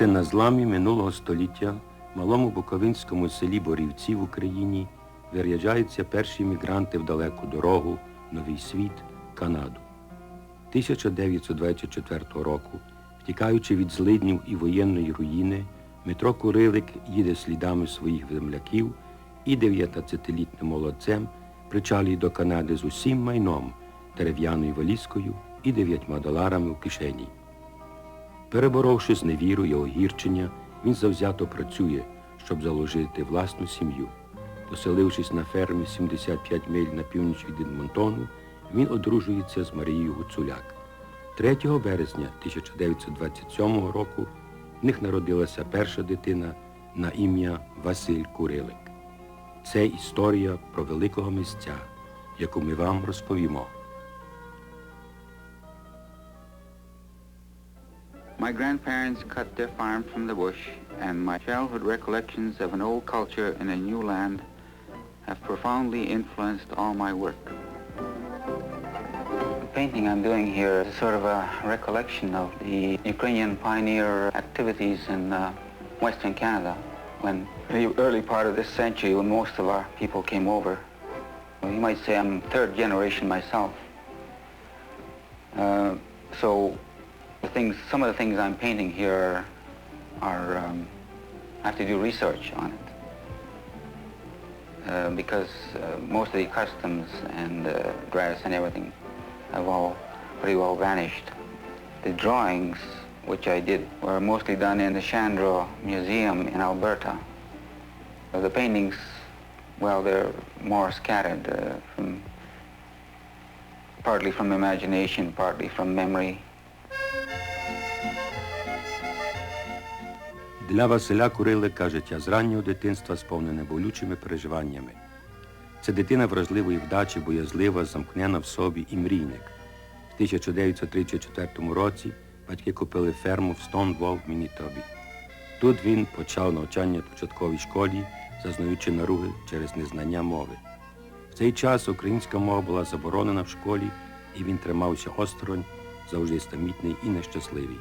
Це на зламі минулого століття в малому буковинському селі Борівці в Україні виряджаються перші мігранти в далеку дорогу, новий світ, Канаду. 1924 року, втікаючи від злиднів і воєнної руїни, Дмитро Курилик їде слідами своїх земляків і 19-літнім молодцем причалює до Канади з усім майном, дерев'яною валізкою і $9 в кишені. Переборовши зневіру і огірчення, він завзято працює, щоб заложити власну сім'ю. Поселившись на фермі 75 миль на північ від Едмонтону, він одружується з Марією Гуцуляк. 3 березня 1927 року в них народилася перша дитина на ім'я Василь Курилик. Це історія про великого митця, яку ми вам розповімо. My grandparents cut their farm from the bush, and my childhood recollections of an old culture in a new land have profoundly influenced all my work. The painting I'm doing here is sort of a recollection of the Ukrainian pioneer activities in Western Canada when the early part of this century when most of our people came over. Well, you might say I'm third generation myself. Some of the things I'm painting here are I have to do research on it because most of the customs and dress and everything have all pretty well vanished. The drawings which I did were mostly done in the Chandra Museum in Alberta. The paintings, well, they're more scattered, partly from imagination, partly from memory. Для Василя Курилика життя з раннього дитинства сповнене болючими переживаннями. Це дитина вразливої вдачі, боязлива, замкнена в собі і мрійник. В 1934 році батьки купили ферму в Стоунвол в Манітобі. Тут він почав навчання в початковій школі, зазнаючи наруги через незнання мови. В цей час українська мова була заборонена в школі, і він тримався осторонь, завжди самітний і нещасливий.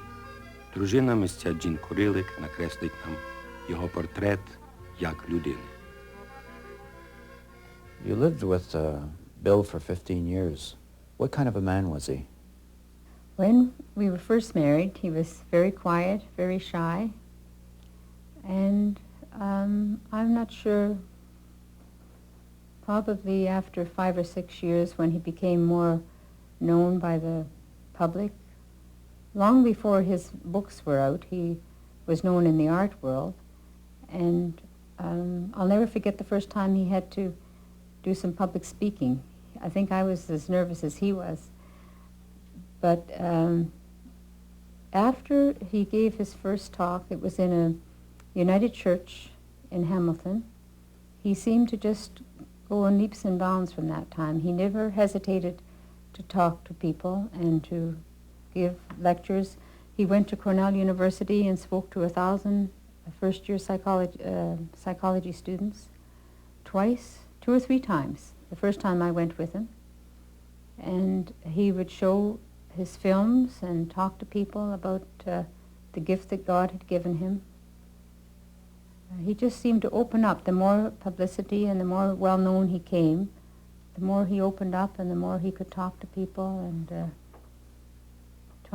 Дружина митця Джін Курилик накреслить нам його портрет як людини. You lived with Bill for 15 years. What kind of a man was he? When we were first married, he was very quiet, very shy. And I'm not sure, probably after 5 or 6 years when he became more known by the public. Long before his books were out, he was known in the art world. And I'll never forget the first time he had to do some public speaking. I think I was as nervous as he was. But after he gave his first talk, it was in a United Church in Hamilton. He seemed to just go in leaps and bounds from that time. He never hesitated to talk to people and to give lectures. He went to Cornell University and spoke to 1,000 first-year psychology students twice, 2 or 3 times. The first time I went with him. And he would show his films and talk to people about the gift that God had given him. He just seemed to open up. The more publicity and the more well-known he came, the more he opened up and the more he could talk to people and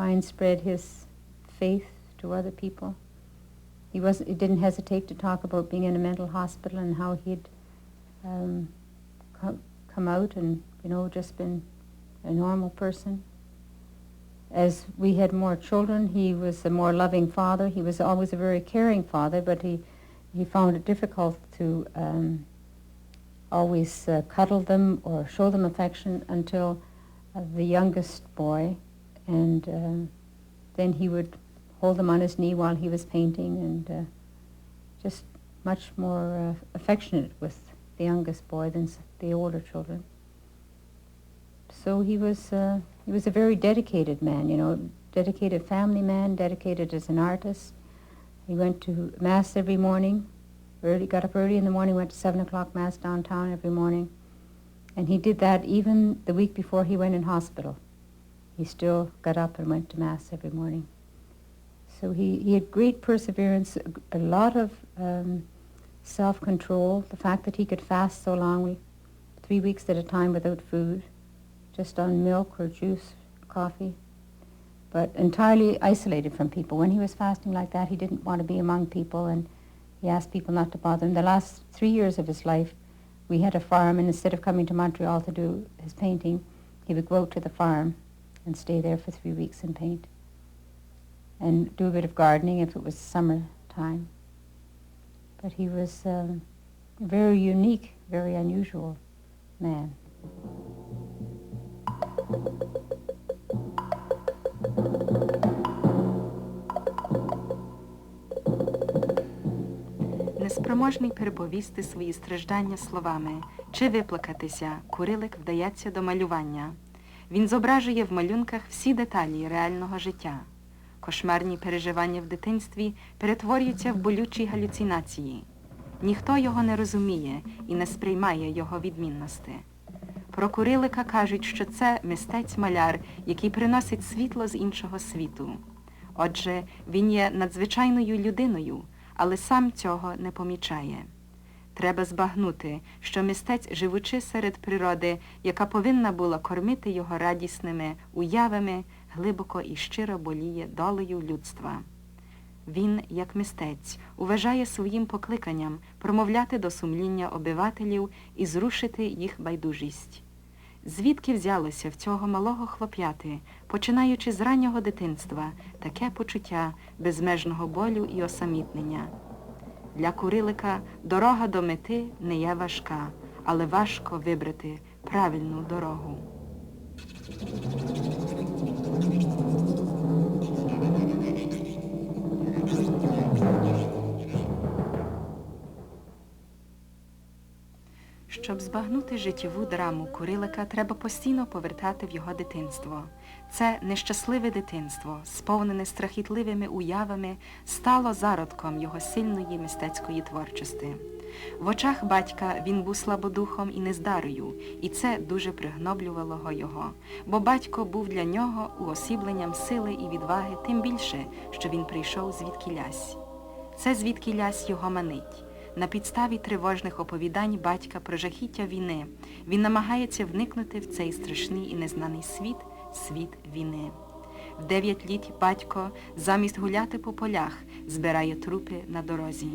try and spread his faith to other people. He didn't hesitate to talk about being in a mental hospital and how he'd come out and, just been a normal person. As we had more children, he was a more loving father. He was always a very caring father, but he found it difficult to always cuddle them or show them affection until the youngest boy. And then he would hold them on his knee while he was painting and just much more affectionate with the youngest boy than the older children. So he was a very dedicated man, dedicated family man, dedicated as an artist. He went to Mass every morning, got up early in the morning, went to 7 o'clock Mass downtown every morning. And he did that even the week before he went in hospital. He still got up and went to Mass every morning. So So he had great perseverance, a lot of self-control, the fact that he could fast so long, 3 weeks at a time without food, just on milk or juice, coffee, but entirely isolated from people. When he was fasting like that, he didn't want to be among people, and he asked people not to bother him. The last 3 years of his life, we had a farm, and instead of coming to Montreal to do his painting, he would go out to the farm and stay there for 3 weeks and paint, and do a bit of gardening if it was summertime. But he was a very unique, very unusual man. Неспроможний переповісти свої страждання словами чи виплакатися, Курилик вдається до малювання. Він зображує в малюнках всі деталі реального життя. Кошмарні переживання в дитинстві перетворюються в болючі галюцинації. Ніхто його не розуміє і не сприймає його відмінності. Про Курилика кажуть, що це мистець-маляр, який приносить світло з іншого світу. Отже, він є надзвичайною людиною, але сам цього не помічає. Треба збагнути, що мистець, живучи серед природи, яка повинна була кормити його радісними уявами, глибоко і щиро боліє долею людства. Він, як мистець, вважає своїм покликанням промовляти до сумління обивателів і зрушити їх байдужість. Звідки взялося в цього малого хлоп'яти, починаючи з раннього дитинства, таке почуття безмежного болю і осамітнення? Для Курилика дорога до мети не є важка, але важко вибрати правильну дорогу. Щоб збагнути життєву драму Курилика, треба постійно повертати в його дитинство. Це нещасливе дитинство, сповнене страхітливими уявами, стало зародком його сильної мистецької творчості. В очах батька він був слабодухом і нездарою, і це дуже пригноблювало його, бо батько був для нього уосібленням сили і відваги, тим більше, що він прийшов звідкілясь. Це звідкілясь його манить. На підставі тривожних оповідань батька про жахіття війни він намагається вникнути в цей страшний і незнаний світ, світ війни. В 9 літ батько, замість гуляти по полях, збирає трупи на дорозі.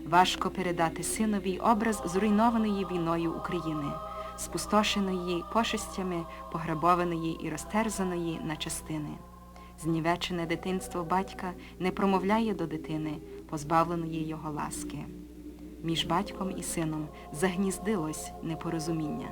Важко передати синові образ зруйнованої війною України, спустошеної пошестями, пограбованої і розтерзаної на частини. Знівечене дитинство батька не промовляє до дитини, позбавленої його ласки. Між батьком і сином загніздилось непорозуміння.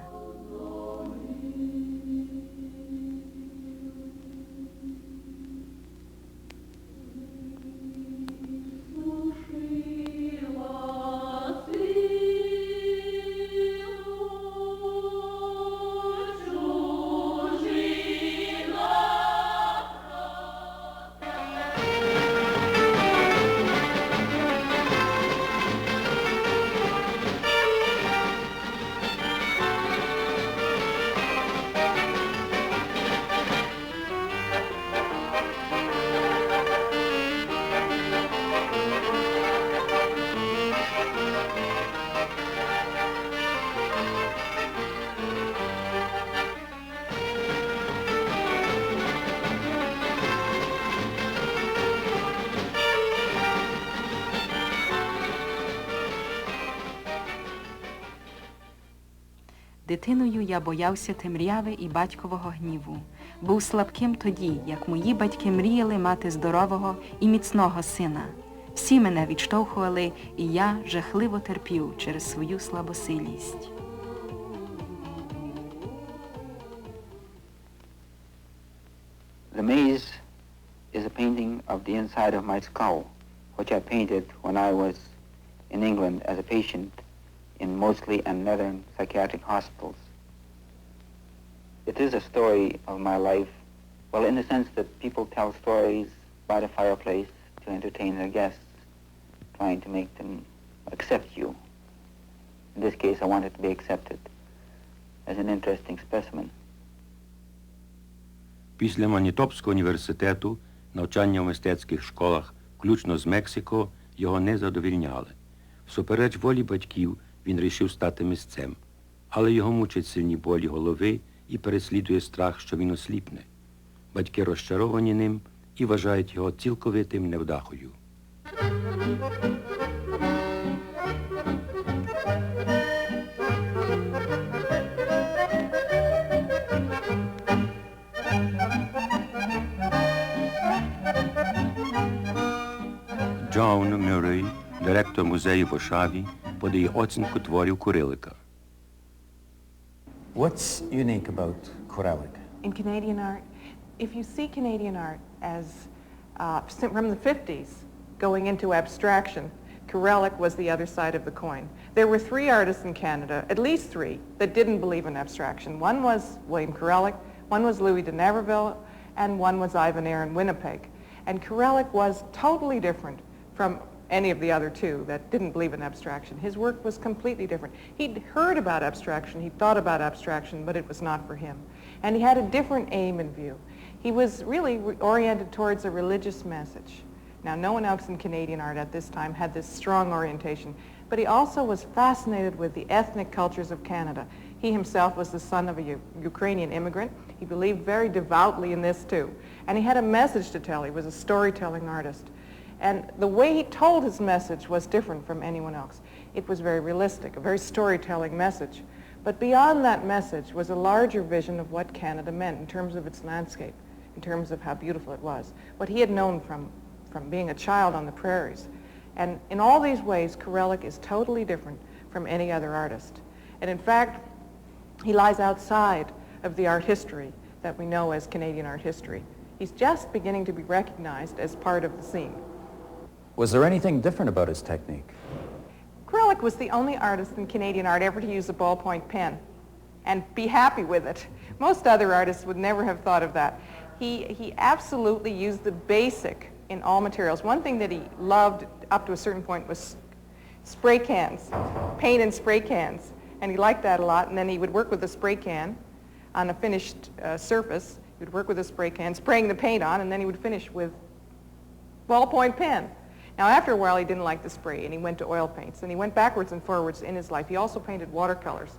Дитиною я боявся темряви і батькового гніву. Був слабким тоді, як мої батьки мріяли мати здорового і міцного сина. Всі мене відштовхували, і я жахливо терпів через свою слабосилість. The maze is a painting of the inside of my skull, which I painted when I was in England as a patient in mostly and northern psychiatric hospitals. It is a story of my life, well, in the sense that people tell stories by the fireplace to entertain their guests, trying to make them accept you. In this case, I wanted to be accepted as an interesting specimen. Після Манітопського університету Навчання в мистецьких школах, включно з Мексико, його не задовільняли. Всупереч волі батьків він рішив стати митцем, але його мучать сильні болі голови і переслідує страх, що він осліпне. Батьки розчаровані ним і вважають його цілковитим невдахою. Джон Мюррей, директор музею в Варшаві, подає оцінку творів Курилика. What's unique about Kurelek? In Canadian art, if you see Canadian art as from the 50s going into abstraction, Kurelek was the other side of the coin. There were three artists in Canada, at least three, that didn't believe in abstraction. One was William Kurelek, one was Louis de Navarville, and one was Ivan Eyre in Winnipeg. And Kurelek was totally different from any of the other two that didn't believe in abstraction. His work was completely different. He'd heard about abstraction, he thought about abstraction, but it was not for him. And he had a different aim in view. He was really oriented towards a religious message. Now, no one else in Canadian art at this time had this strong orientation, but he also was fascinated with the ethnic cultures of Canada. He himself was the son of a Ukrainian immigrant. He believed very devoutly in this too. And he had a message to tell. He was a storytelling artist. And the way he told his message was different from anyone else. It was very realistic, a very storytelling message. But beyond that message was a larger vision of what Canada meant in terms of its landscape, in terms of how beautiful it was, what he had known from being a child on the prairies. And in all these ways, Kurelek is totally different from any other artist. And in fact, he lies outside of the art history that we know as Canadian art history. He's just beginning to be recognized as part of the scene. Was there anything different about his technique? Kurelek was the only artist in Canadian art ever to use a ballpoint pen and be happy with it. Most other artists would never have thought of that. He absolutely used the basic in all materials. One thing that he loved up to a certain point was spray cans, paint and spray cans. And he liked that a lot, and then he would work with a spray can on a finished surface. He would work with a spray can, spraying the paint on, and then he would finish with ballpoint pen. Now, after a while, he didn't like the spray, and he went to oil paints, and he went backwards and forwards in his life. He also painted watercolors.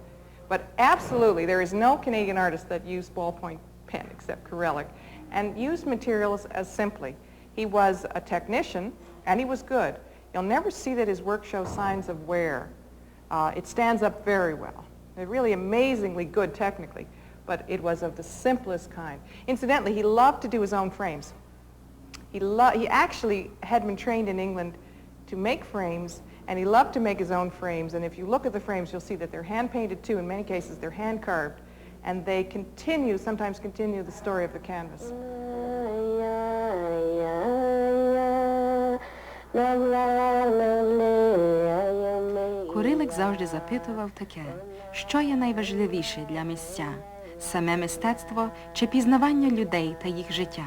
But absolutely, there is no Canadian artist that used ballpoint pen except Kurelek, and used materials as simply. He was a technician, and he was good. You'll never see that his work shows signs of wear. It stands up very well. They're really amazingly good technically, but it was of the simplest kind. Incidentally, he loved to do his own frames. He actually had been trained in England to make frames, and he loved to make his own frames. And if you look at the frames, you'll see that they're hand-painted too. In many cases, they're hand-carved. And they sometimes continue the story of the canvas. Курилик завжди запитував таке: що є найважливіше для митця? Саме мистецтво чи пізнавання людей та їх життя?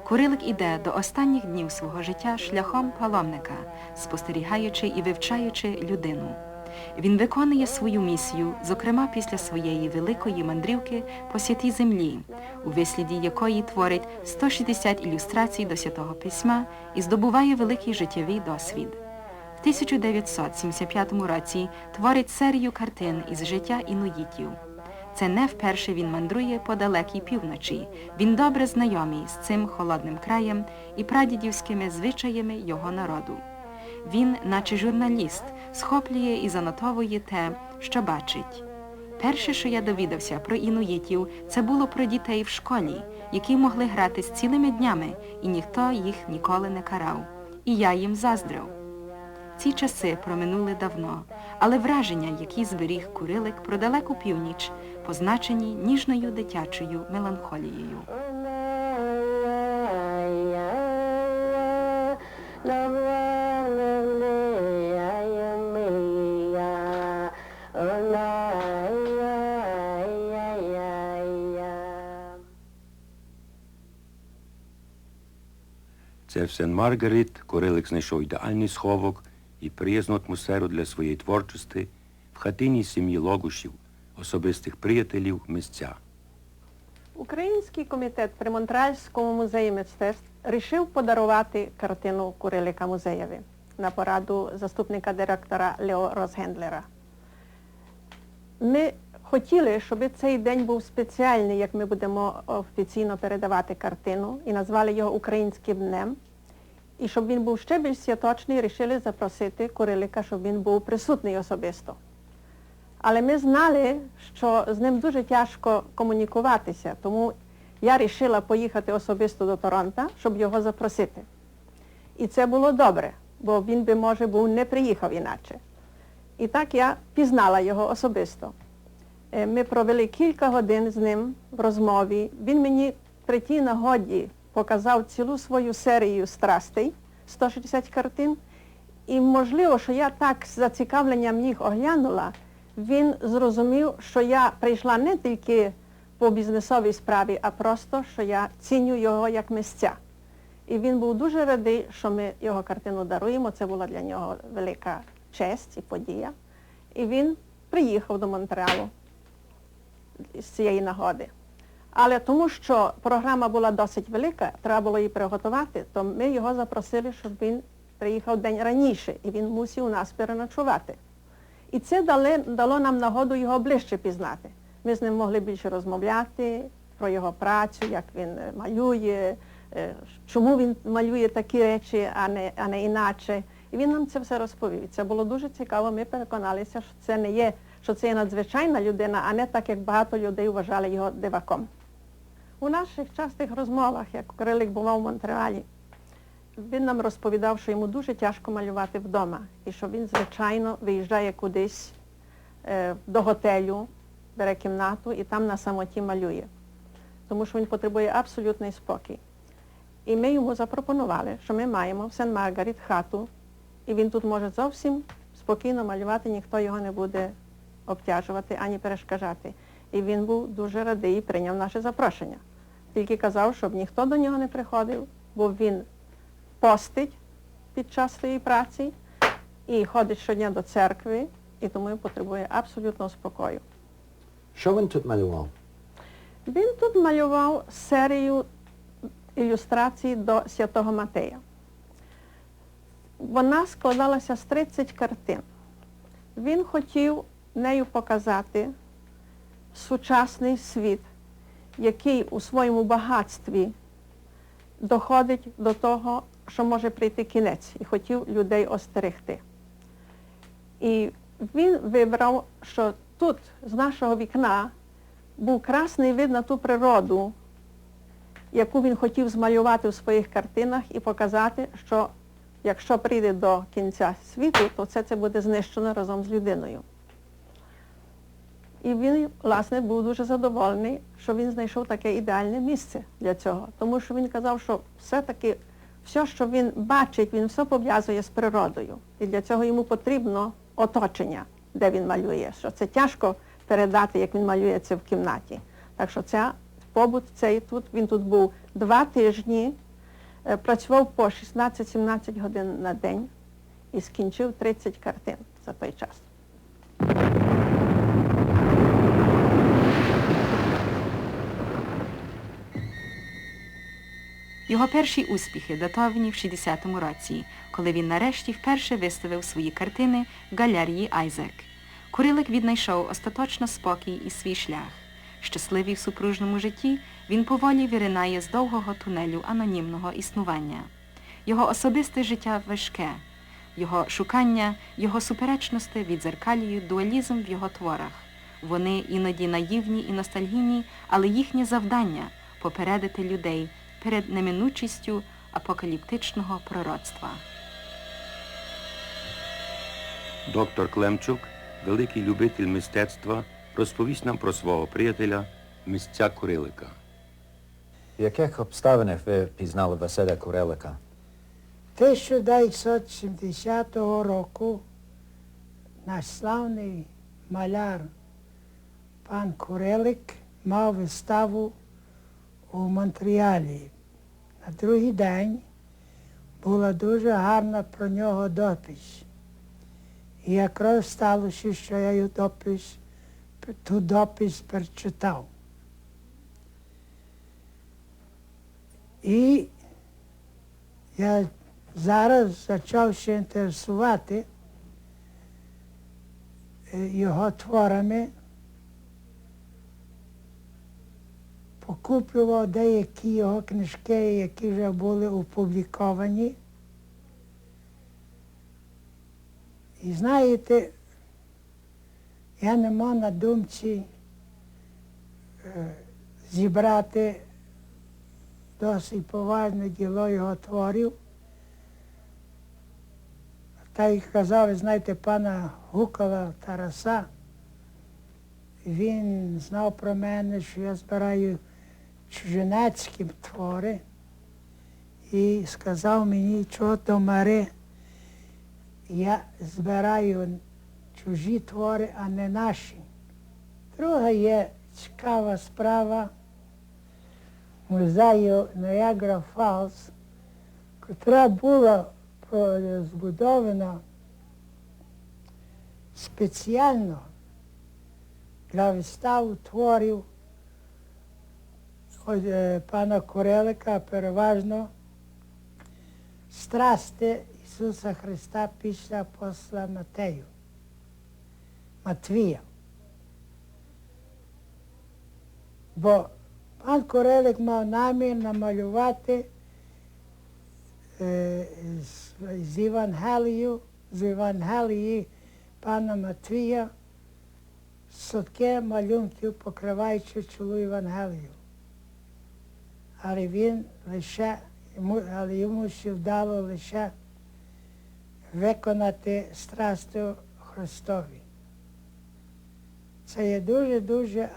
Курилик іде до останніх днів свого життя шляхом паломника, спостерігаючи і вивчаючи людину. Він виконує свою місію, зокрема після своєї великої мандрівки по святій землі, у висліді якої творить 160 ілюстрацій до Святого Письма і здобуває великий життєвий досвід. В 1975 році творить серію картин із життя інуїтів. Це не вперше він мандрує по далекій півночі. Він добре знайомий з цим холодним краєм і прадідівськими звичаями його народу. Він, наче журналіст, схоплює і занотовує те, що бачить. Перше, що я довідався про інуїтів, це було про дітей в школі, які могли грати з цілими днями, і ніхто їх ніколи не карав. І я їм заздрив. Ці часи проминули давно, але враження, які зберіг Курилик про далеку північ, позначені ніжною дитячою меланхолією. Це в Сен-Маргарет Курилик знайшов ідеальний сховок і приязну атмосферу для своєї творчості в хатині сім'ї Логушів, особистих приятелів митця. Український комітет при Монреальському музеї мистецтв рішив подарувати картину Курилика музеєві на пораду заступника директора Лео Розгендлера. Ми хотіли, щоб цей день був спеціальний, як ми будемо офіційно передавати картину, і назвали його Українським днем. І щоб він був ще більш святочний, вирішили запросити Курилика, щоб він був присутній особисто. Але ми знали, що з ним дуже тяжко комунікуватися, тому я вирішила поїхати особисто до Торонто, щоб його запросити. І це було добре, бо він би, може, не приїхав іначе. І так я пізнала його особисто. Ми провели кілька годин з ним в розмові. Він мені при тій нагоді показав цілу свою серію страстей, 160 картин. І можливо, що я так з зацікавленням їх оглянула, він зрозумів, що я прийшла не тільки по бізнесовій справі, а просто, що я ціню його як митця. І він був дуже радий, що ми його картину даруємо. Це була для нього велика честь і подія. І він приїхав до Монреалу з цієї нагоди. Але тому, що програма була досить велика, треба було її приготувати, то ми його запросили, щоб він приїхав день раніше, і він мусив у нас переночувати. І це дало нам нагоду його ближче пізнати. Ми з ним могли більше розмовляти про його працю, як він малює, чому він малює такі речі, а не інакше. І він нам це все розповів. Це було дуже цікаво. Ми переконалися, що це є надзвичайна людина, а не так, як багато людей вважали його диваком. У наших частих розмовах, як Курилик бував в Монреалі, він нам розповідав, що йому дуже тяжко малювати вдома. І що він, звичайно, виїжджає кудись до готелю, бере кімнату і там на самоті малює. Тому що він потребує абсолютний спокій. І ми йому запропонували, що ми маємо в Сент-Маргарет хату, і він тут може зовсім спокійно малювати, ніхто його не буде обтяжувати, ані перешкоджати. І він був дуже радий і прийняв наше запрошення. Тільки казав, щоб ніхто до нього не приходив, бо він постить під час своєї праці і ходить щодня до церкви, і тому він потребує абсолютного спокою. Що він тут малював? Він тут малював серію ілюстрацій до Святого Матея. Вона складалася з 30 картин. Він хотів нею показати сучасний світ, який у своєму багатстві доходить до того, що може прийти кінець, і хотів людей остерегти. І він вибрав, що тут, з нашого вікна, був красний вид на ту природу, яку він хотів змалювати у своїх картинах і показати, що якщо прийде до кінця світу, то це буде знищено разом з людиною. І він, власне, був дуже задоволений, що він знайшов таке ідеальне місце для цього. Тому що він казав, що все-таки все, що він бачить, він все пов'язує з природою. І для цього йому потрібно оточення, де він малює. Що це тяжко передати, як він малює це в кімнаті. Так що побут цей тут, він тут був 2 тижні, працював по 16-17 годин на день і скінчив 30 картин за той час. Його перші успіхи датовані в 60-му році, коли він нарешті вперше виставив свої картини в галерії Айзек. Курилик віднайшов остаточно спокій і свій шлях. Щасливий в супружному житті, він поволі виринає з довгого тунелю анонімного існування. Його особисте життя важке. Його шукання, його суперечності віддзеркалюють дуалізм в його творах. Вони іноді наївні і ностальгійні, але їхнє завдання – попередити людей перед неминучістю апокаліптичного пророцтва. Доктор Клемчук, великий любитель мистецтва, розповість нам про свого приятеля, митця Курилика. В яких обставинах ви пізнали Василя Курилика? 1970 року наш славний маляр пан Kurelek мав виставу у Монреалі. На другий день була дуже гарна про нього допис. І якраз сталося, що я ту допис прочитав. І Я зараз почав ще інтересувати його творами, покуплював деякі його книжки, які вже були опубліковані. І знаєте, я не мав на думці зібрати досить поважне діло його творів. Та й казав, ви знаєте, пана Гукала Тараса, він знав про мене, що я збираю чужинецькі твори, і сказав мені, чого то, Мари, я збираю чужі твори, а не наші. Друга є цікава справа музею Ніагара Фолз, котра була збудована спеціально для вистави творів пана Курелика, переважно страсти Ісуса Христа після апостола Матвія. Бо пан Курелик мав намір намалювати з Євангелії пана Матвія сотки малюнків, покриваючи цілу Євангелію. Але йому ще вдало лише виконати страсти Христові. Це є дуже-дуже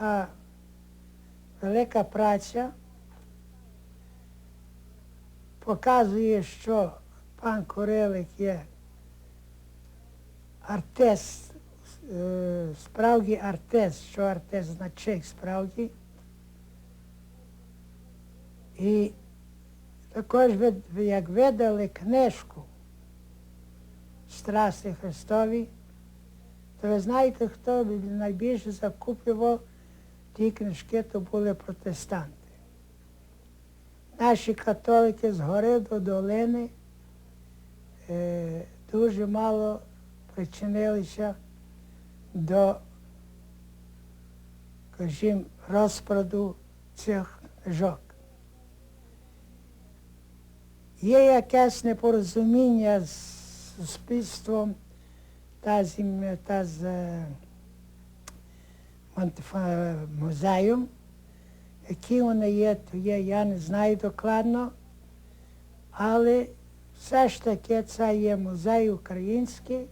велика праця. Показує, що пан Курелик є артист, справді артист, що артист значить справді. І також, як видали книжку «Страсти Христові», то ви знаєте, хто найбільше закуплював ті книжки, то були протестанти. Наші католики з гори до долини дуже мало причинилися до, скажімо, розпроду цих книжок. Є якесь непорозуміння з суспільством та з музеєм. Які вони є, то є, я не знаю докладно, але все ж таки це є музей український,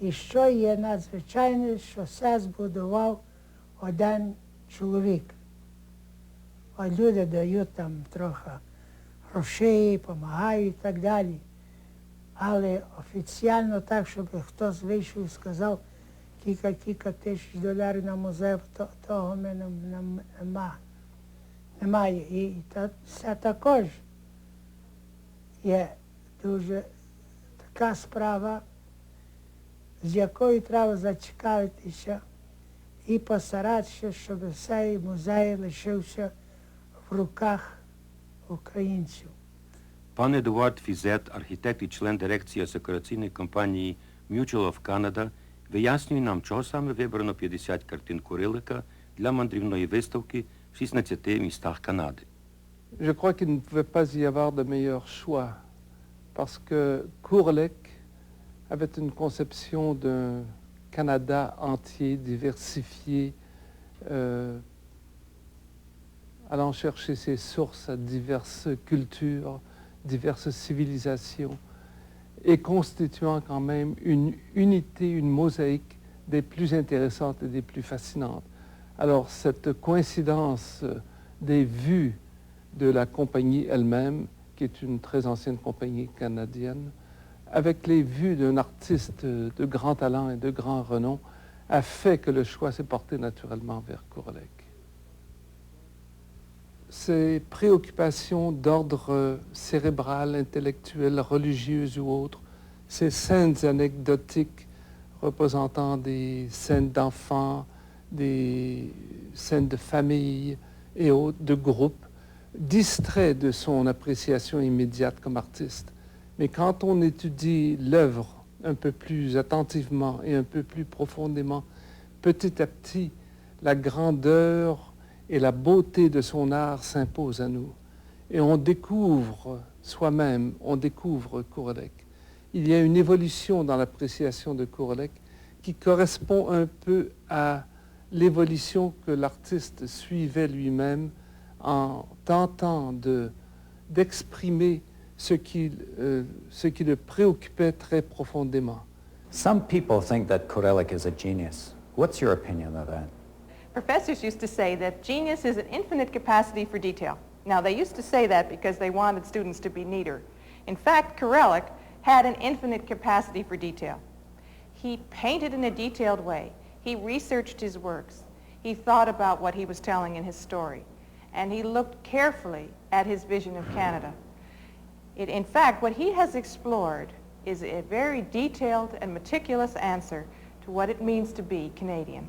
і що є надзвичайне, що все збудував один чоловік. От люди дають там трохи грошей, допомагають і так далі. Але офіційно так, щоб хтось вийшов і сказав, кілька тисяч доларів на музей, того немає. І це також є дуже така справа, з якою треба зацікавитися і постаратися, щоб цей музей лишився в руках українців. Пан Едуард Фізет, архітект і член дирекції асекураційної компанії Mutual of Canada, вияснює нам, чого саме вибрано 50 картин Курилика для мандрівної виставки в 16 містах Канади. Je crois qu'il ne pouvait pas y avoir de meilleur choix parce que Kurelek avait une conception d'un Canada entier, diversifié, allant chercher ses sources à diverses cultures, diverses civilisations, et constituant quand même une unité, une mosaïque des plus intéressantes et des plus fascinantes. Alors cette coïncidence des vues de la compagnie elle-même, qui est une très ancienne compagnie canadienne, avec les vues d'un artiste de grand talent et de grand renom, a fait que le choix s'est porté naturellement vers Kurelek. Ces préoccupations d'ordre cérébral, intellectuel, religieuses ou autres, ces scènes anecdotiques représentant des scènes d'enfants, des scènes de famille et autres, de groupes, distrait de son appréciation immédiate comme artiste. Mais quand on étudie l'œuvre un peu plus attentivement et un peu plus profondément, petit à petit, la grandeur et la beauté de son art s'imposent à nous. Et on découvre soi-même, on découvre Kurelek. Il y a une évolution dans l'appréciation de Kurelek qui correspond un peu à l'évolution que l'artiste suivait lui-même en tentant d'exprimer ce qui le préoccupait très profondément. Some people think that Kurelek is a genius. What's your opinion of that? Professors used to say that genius is an infinite capacity for detail. Now, they used to say that because they wanted students to be neater. In fact, Kurelek had an infinite capacity for detail. He painted in a detailed way. He researched his works. He thought about what he was telling in his story. And he looked carefully at his vision of Canada. In fact, what he has explored is a very detailed and meticulous answer to what it means to be Canadian.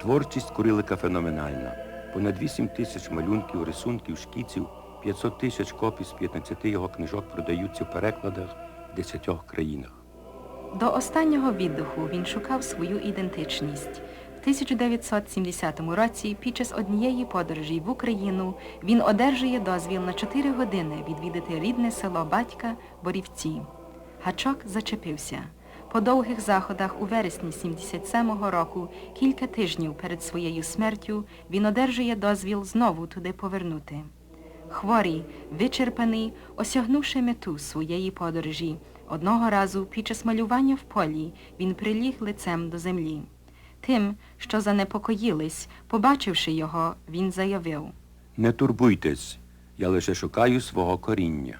Творчість Курилика феноменальна. Понад 8 тисяч малюнків, рисунків, шкіців, 500 тисяч копій з 15 його книжок продаються в перекладах в 10 країнах. До останнього віддиху він шукав свою ідентичність. В 1970 році під час однієї подорожі в Україну він одержує дозвіл на 4 години відвідати рідне село батька Борівці. Гачок зачепився. По довгих заходах у вересні 77-го року, кілька тижнів перед своєю смертю, він одержує дозвіл знову туди повернути. Хворий, вичерпаний, осягнувши мету своєї подорожі, одного разу під час малювання в полі він приліг лицем до землі. Тим, що занепокоїлись, побачивши його, він заявив: Не турбуйтесь, я лише шукаю свого коріння.